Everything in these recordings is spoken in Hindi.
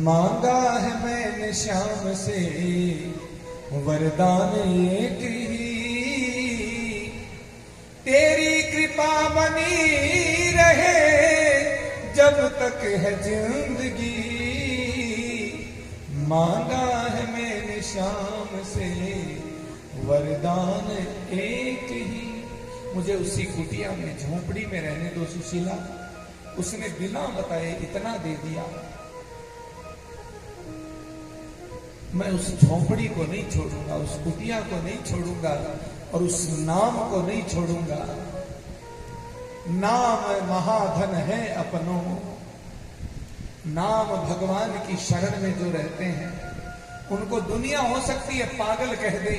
मांगा है मैंने श्याम से वरदान एक ही, तेरी कृपा बनी रहे जब तक है जिंदगी। मांगा है मैंने श्याम से वरदान एक ही। मुझे उसी कुटिया में झोपड़ी में रहने दो सुशीला। उसने बिना बताए इतना दे दिया। मैं उस झोपड़ी को नहीं छोड़ूंगा, उस कुटिया को नहीं छोड़ूंगा और उस नाम को नहीं छोड़ूंगा। नाम महाधन है अपनों। नाम भगवान की शरण में जो रहते हैं उनको दुनिया हो सकती है पागल कह दे,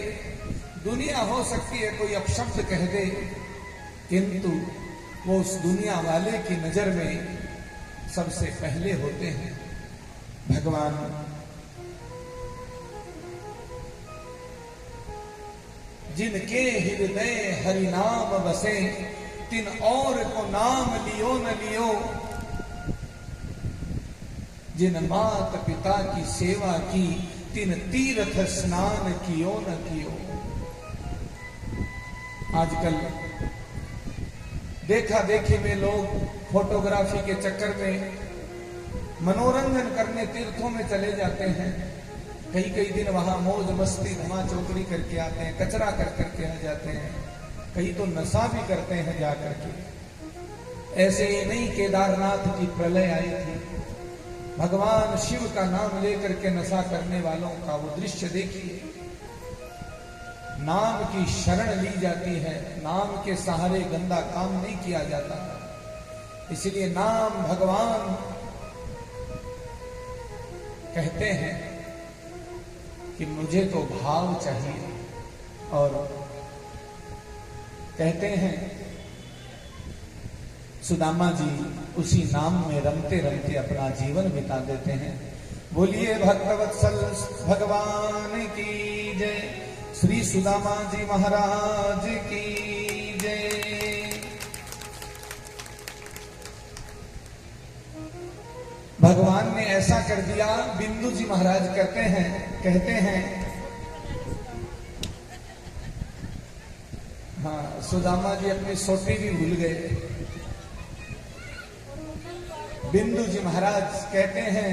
दुनिया हो सकती है कोई अपशब्द कह दे, किंतु वो उस दुनिया वाले की नजर में सबसे पहले होते हैं भगवान। जिनके हृदय हरि नाम बसे, तिन और को नाम लियो न लियो। जिन माता पिता की सेवा की, तिन तीर्थ स्नान कियो न कियो। आजकल देखा देखी में लोग फोटोग्राफी के चक्कर में मनोरंजन करने तीर्थों में चले जाते हैं। कई कई दिन वहां मौज मस्ती धमा चौकड़ी करके आते हैं, कचरा कर करके आ जाते हैं। कई तो नशा भी करते हैं जाकर के। ऐसे ही नहीं केदारनाथ की प्रलय आई थी, भगवान शिव का नाम लेकर के नशा करने वालों का वो दृश्य देखिए। नाम की शरण ली जाती है, नाम के सहारे गंदा काम नहीं किया जाता। इसलिए नाम भगवान कहते हैं कि मुझे तो भाव चाहिए, और कहते हैं सुदामा जी उसी नाम में रमते रमते अपना जीवन बिता देते हैं। बोलिए भक्तवत्सल भगवान की जय, श्री सुदामा जी महाराज की जय। भगवान ने ऐसा कर दिया, बिंदु जी महाराज कहते हैं हाँ, सुदामा जी अपनी सोटी भी भूल गए। बिंदु जी महाराज कहते हैं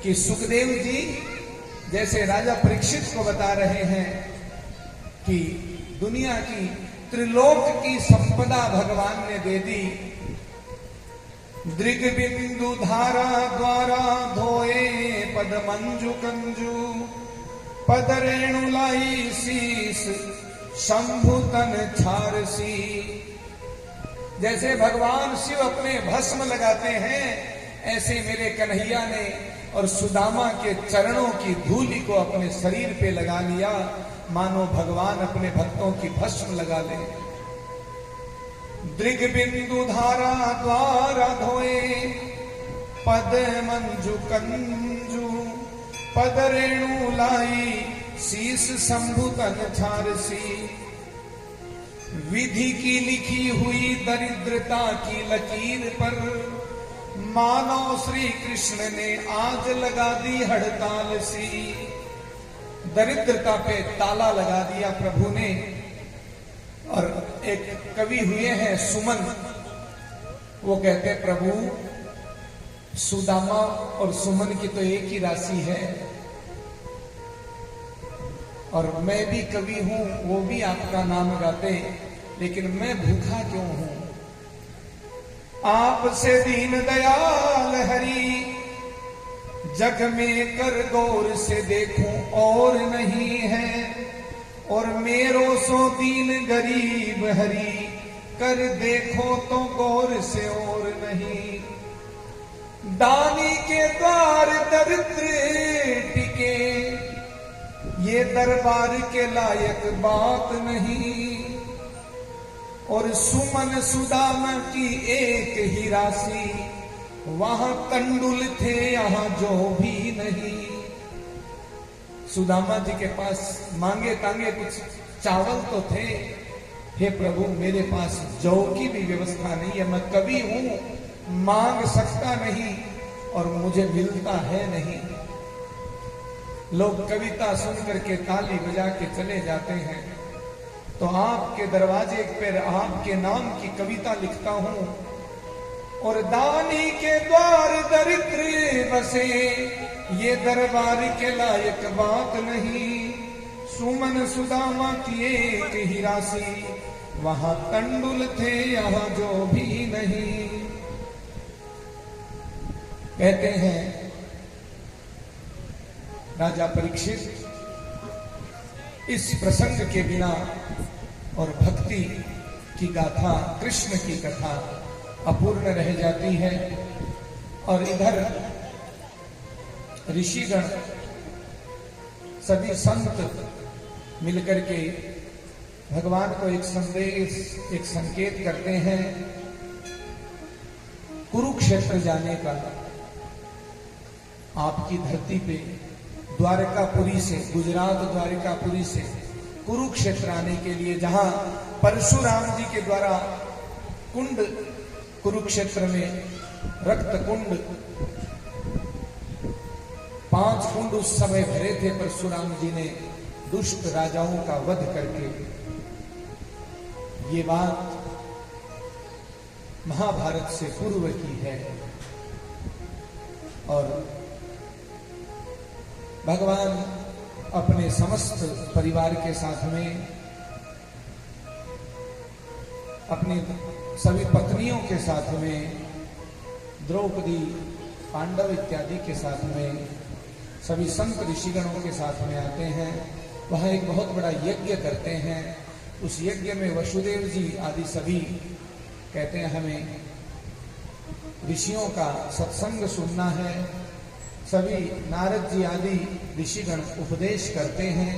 कि सुखदेव जी जैसे राजा परीक्षित को बता रहे हैं कि दुनिया की त्रिलोक की संपदा भगवान ने दे दी। दृग बिंदु धारा द्वारा धोए पद मंजू कंजू, पद रेणु लाई शीस शंभु तन छारसी। जैसे भगवान शिव अपने भस्म लगाते हैं, ऐसे मेरे कन्हैया ने और सुदामा के चरणों की धूलि को अपने शरीर पे लगा लिया, मानो भगवान अपने भक्तों की भस्म लगा ले। दृग बिंदु धारा द्वारा धोए पद मंजू कंजू, पद रेणु लाई शीस शंभु तन छारसी। विधि की लिखी हुई दरिद्रता की लकीर पर मानो श्री कृष्ण ने आज लगा दी हड़ताल सी। दरिद्रता पे ताला लगा दिया प्रभु ने। और एक कवि हुए हैं सुमन, वो कहते हैं प्रभु सुदामा और सुमन की तो एक ही राशि है, और मैं भी कवि हूं, वो भी आपका नाम गाते, लेकिन मैं भूखा क्यों हूं। आपसे दीन दयाल हरि जग में कर गौर से देखूं और नहीं है, और मेरो सो दीन गरीब हरि कर देखो तो गौर से और नहीं। दानी के द्वार दरिद्र टिके, ये दरबार के लायक बात नहीं, और सुमन सुदामा की एक ही राशि, वहां कंडुल थे यहां जो भी नहीं। सुदामा जी के पास मांगे तांगे कुछ चावल तो थे, हे प्रभु मेरे पास जौ की भी व्यवस्था नहीं है, मैं कवि हूं, मांग सकता नहीं, और मुझे मिलता है नहीं। लोग कविता सुन करके ताली बजा के चले जाते हैं, तो आपके दरवाजे पर आपके नाम की कविता लिखता हूं। और दानी के द्वार दरिद्र बसे, ये दरबार के लायक बात नहीं। सुमन सुदामा की एक ही राशि, वहां तंडुल थे यहां जो भी नहीं। कहते हैं राजा परीक्षित, इस प्रसंग के बिना और भक्ति की गाथा, कृष्ण की कथा अपूर्ण रह जाती है। और इधर ऋषिगण सभी संत मिलकर के भगवान को एक संदेश, एक संकेत करते हैं कुरुक्षेत्र जाने का। आपकी धरती पे द्वारकापुरी से, गुजरात द्वारकापुरी से कुरुक्षेत्र आने के लिए, जहां परशुराम जी के द्वारा कुंड, कुरुक्षेत्र में रक्त कुंड, 5 कुंड उस समय भरे थे। परशुराम जी ने दुष्ट राजाओं का वध करके। ये बात महाभारत से पूर्व की है। और भगवान अपने समस्त परिवार के साथ में, अपनी सभी पत्नियों के साथ में, द्रौपदी, पांडव इत्यादि के साथ में, सभी संत ऋषिगणों के साथ में आते हैं। वहां एक बहुत बड़ा यज्ञ करते हैं। उस यज्ञ में वसुदेव जी आदि सभी कहते हैं हमें ऋषियों का सत्संग सुनना है। सभी नारद जी आदि ऋषिगण उपदेश करते हैं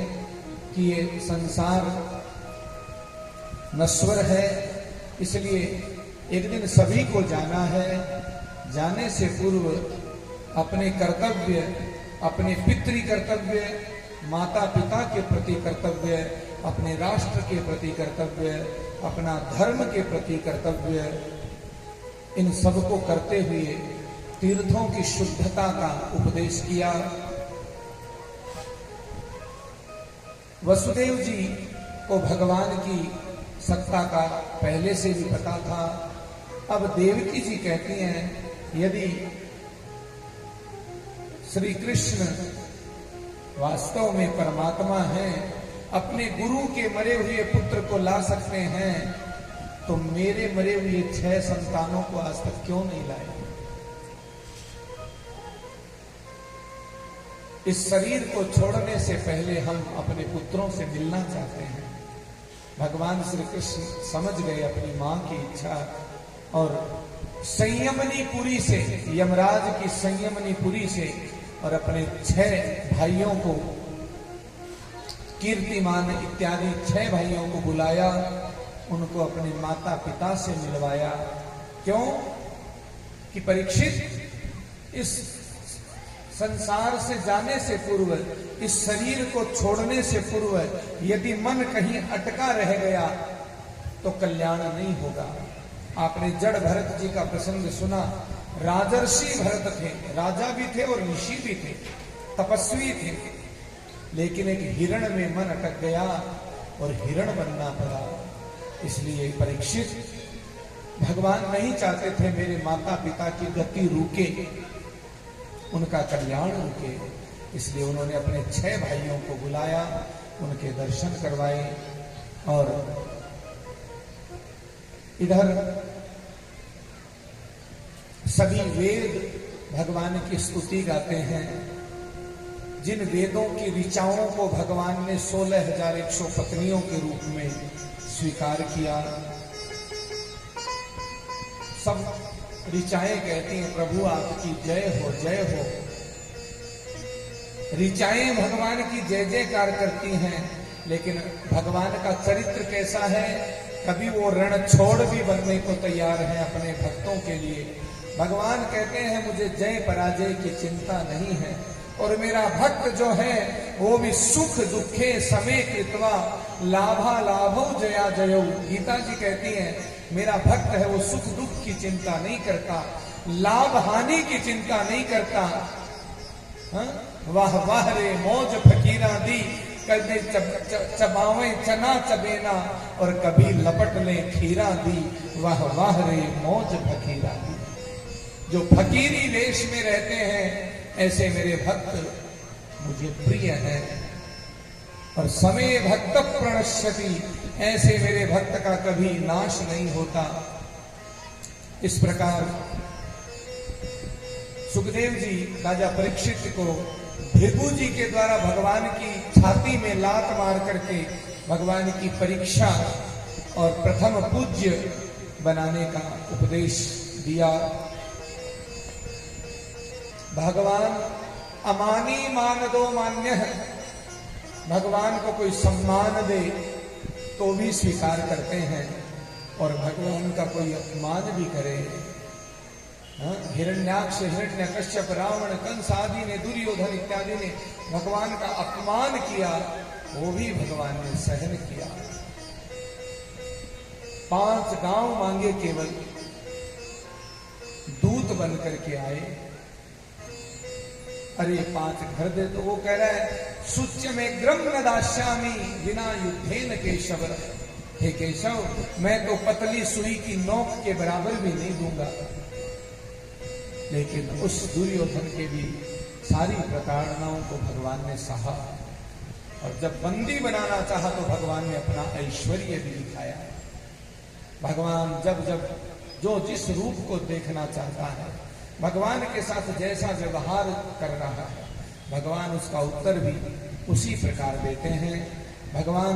कि ये संसार नश्वर है, इसलिए एक दिन सभी को जाना है। जाने से पूर्व अपने कर्तव्य, अपने पितृ कर्तव्य, माता पिता के प्रति कर्तव्य, अपने राष्ट्र के प्रति कर्तव्य, अपना धर्म के प्रति कर्तव्य, इन सबको करते हुए तीर्थों की शुद्धता का उपदेश किया। वसुदेव जी को भगवान की सत्ता का पहले से भी पता था। अब देवकी जी कहती हैं, यदि श्री कृष्ण वास्तव में परमात्मा है, अपने गुरु के मरे हुए पुत्र को ला सकते हैं, तो मेरे मरे हुए 6 संतानों को आज तक क्यों नहीं लाए? इस शरीर को छोड़ने से पहले हम अपने पुत्रों से मिलना चाहते हैं। भगवान श्री कृष्ण समझ गए अपनी मां की इच्छा, और संयमनीपुरी से, यमराज की संयमनीपुरी से, और अपने 6 भाइयों को, कीर्तिमान इत्यादि 6 भाइयों को बुलाया, उनको अपने माता पिता से मिलवाया। क्यों? कि परीक्षित, इस संसार से जाने से पूर्व, इस शरीर को छोड़ने से पूर्व यदि मन कहीं अटका रह गया तो कल्याण नहीं होगा। आपने जड़ भरत जी का प्रसंग सुना। राजर्षि भरत थे, राजा भी थे और ऋषि भी थे, तपस्वी थे, लेकिन एक हिरण में मन अटक गया और हिरण बनना पड़ा। इसलिए परीक्षित, भगवान नहीं चाहते थे मेरे माता पिता की गति रुके, उनका कल्याण रुके। इसलिए उन्होंने अपने 6 भाइयों को बुलाया, उनके दर्शन करवाए। और इधर सभी वेद भगवान की स्तुति गाते हैं। जिन वेदों की ऋचाओं को भगवान ने 16,100 पत्नियों के रूप में स्वीकार किया, सब ऋचाएं कहती हैं प्रभु आपकी जय हो, जय हो। ऋचाएं भगवान की जय जयकार करती हैं, लेकिन भगवान का चरित्र कैसा है? कभी वो रण छोड़ भी बनने को तैयार है अपने भक्तों के लिए। भगवान कहते हैं मुझे जय पराजय की चिंता नहीं है, और मेरा भक्त जो है वो भी सुख दुखे समय कृत्वा लाभा लाभो जया जयो। गीता जी कहती हैं मेरा भक्त है वो सुख दुख की चिंता नहीं करता, लाभ हानि की चिंता नहीं करता। हाँ? वाह वाह रे मौज फकीरा दी, कभी चबावे चना चबेना और कभी लपट ले खीरा दी। वाह वाह रे मौज फकीरा दी। जो फकीरी वेश में रहते हैं ऐसे मेरे भक्त मुझे प्रिय है। और समय भक्त प्रणश्यति, ऐसे मेरे भक्त का कभी नाश नहीं होता। इस प्रकार सुखदेव जी राजा परीक्षित को भृगु जी के द्वारा भगवान की छाती में लात मार करके भगवान की परीक्षा और प्रथम पूज्य बनाने का उपदेश दिया। भगवान अमानी मान दो मान्य है, भगवान को कोई सम्मान दे तो भी स्वीकार करते हैं और भगवान का कोई अपमान भी करे। हिरण्याक्ष, हिरण्यकश्यप, रावण, कंस आदि ने, दुर्योधन इत्यादि ने भगवान का अपमान किया, वो भी भगवान ने सहन किया। 5 गांव मांगे केवल, दूत बन करके आए। अरे 5 घर दे, तो वो कह रहा है सुच्य में ग्रम न दास्यामी बिना युद्धेन केशव। हे केशव, मैं तो पतली सुई की नोक के बराबर भी नहीं दूंगा। लेकिन उस दुर्योधन के भी सारी प्रताड़नाओं को भगवान ने सहा और जब बंदी बनाना चाहा तो भगवान ने अपना ऐश्वर्य भी दिखाया। भगवान जब जब जो जिस रूप को देखना चाहता है, भगवान के साथ जैसा व्यवहार कर रहा है, भगवान उसका उत्तर भी उसी प्रकार देते हैं। भगवान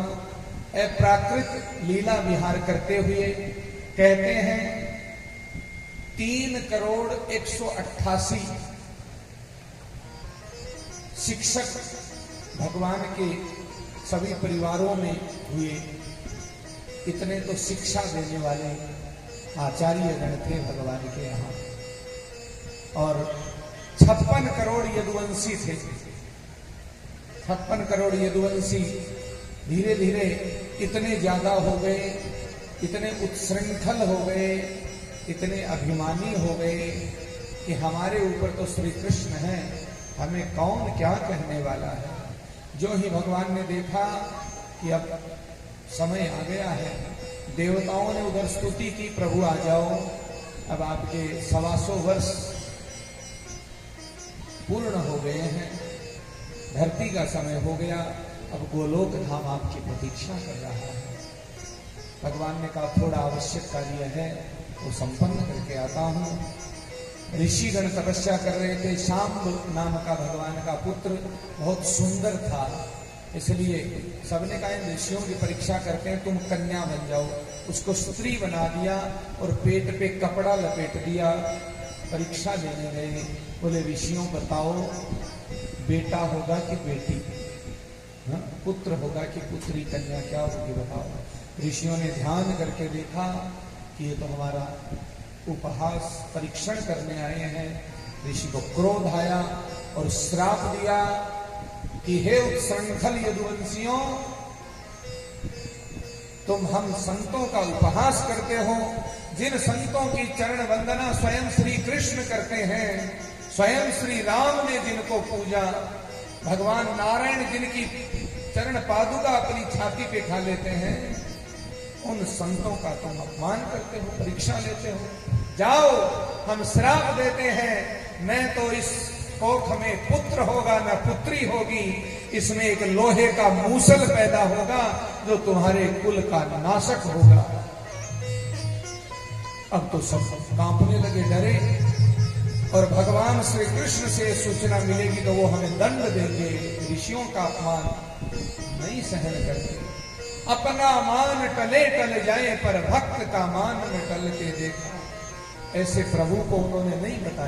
अप्राकृत लीला विहार करते हुए कहते हैं 3,188,000 शिक्षक भगवान के सभी परिवारों में हुए। इतने तो शिक्षा देने वाले आचार्य गण थे भगवान के यहाँ। और 56 करोड़ यदुवंशी थे। 56 करोड़ यदुवंशी धीरे धीरे इतने ज्यादा हो गए, इतने उत्श्रृंखल हो गए, इतने अभिमानी हो गए कि हमारे ऊपर तो श्री कृष्ण है, हमें कौन क्या कहने वाला है। जो ही भगवान ने देखा कि अब समय आ गया है, देवताओं ने उधर स्तुति की, प्रभु आ जाओ, अब आपके 125 वर्ष पूर्ण हो गए हैं, धरती का समय हो गया, अब गोलोक धाम आपकी प्रतीक्षा कर रहा है। भगवान ने कहा थोड़ा आवश्यक कार्य है वो संपन्न करके आता हूं। ऋषिगण तपस्या कर रहे थे। शाम्ब नाम का भगवान का पुत्र बहुत सुंदर था, इसलिए सबने कहा इन ऋषियों की परीक्षा करते हैं, तुम कन्या बन जाओ। उसको स्त्री बना दिया और पेट पे कपड़ा लपेट दिया। परीक्षा लेने गए, बोले ऋषियों बताओ बेटा होगा कि बेटी, पुत्र होगा कि पुत्री, कन्या क्या होगी बताओ। ऋषियों ने ध्यान करके देखा कि ये तो हमारा उपहास परीक्षण करने आए हैं। ऋषि को क्रोध आया और श्राप दिया कि हे उत्श्रृंखल यदुवंशियों, तुम हम संतों का उपहास करते हो। जिन संतों की चरण वंदना स्वयं श्री कृष्ण करते हैं, स्वयं श्री राम ने जिनको पूजा, भगवान नारायण जिनकी चरण पादुका अपनी छाती पे खा लेते हैं, उन संतों का तुम अपमान करते हो, परीक्षा लेते हो। जाओ, हम श्राप देते हैं, न तो इस कोख में पुत्र होगा न पुत्री होगी, इसमें एक लोहे का मूसल पैदा होगा जो तुम्हारे कुल का नाशक होगा। अब तो सब कांपने लगे, डरे, और भगवान श्री कृष्ण से सूचना मिलेगी तो वो हमें दंड देंगे। ऋषियों का अपमान नहीं सहन करते। अपना मान टले टल जाए पर भक्त का मान न टल के देखा, ऐसे प्रभु को उन्होंने नहीं बताया।